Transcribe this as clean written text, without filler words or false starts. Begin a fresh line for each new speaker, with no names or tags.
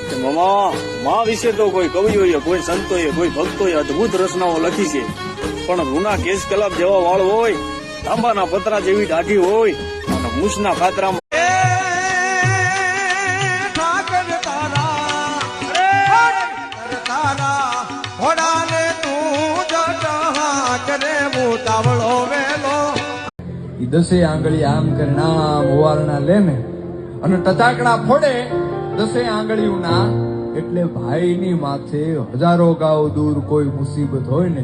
કે માં વિશે તો કોઈ કવિઓએ, કોઈ સંતોએ, કોઈ ભક્તોએ અદભુત રચનાઓ લખી છે, પણ રૂના કેશ કલાપ જેવા વાળ હોય, તાંબાના પતરા જેવી દાઢી હોય અને મૂછના ખાતરામાં
દસે આંગળી આમ કરીને આમ ઓવારણા લે ને અને ટચાકડા ફોડે દસે આંગળીઓના, એટલે ભાઈની માથે હજારો ગાઉ દૂર કોઈ મુસીબત હોય ને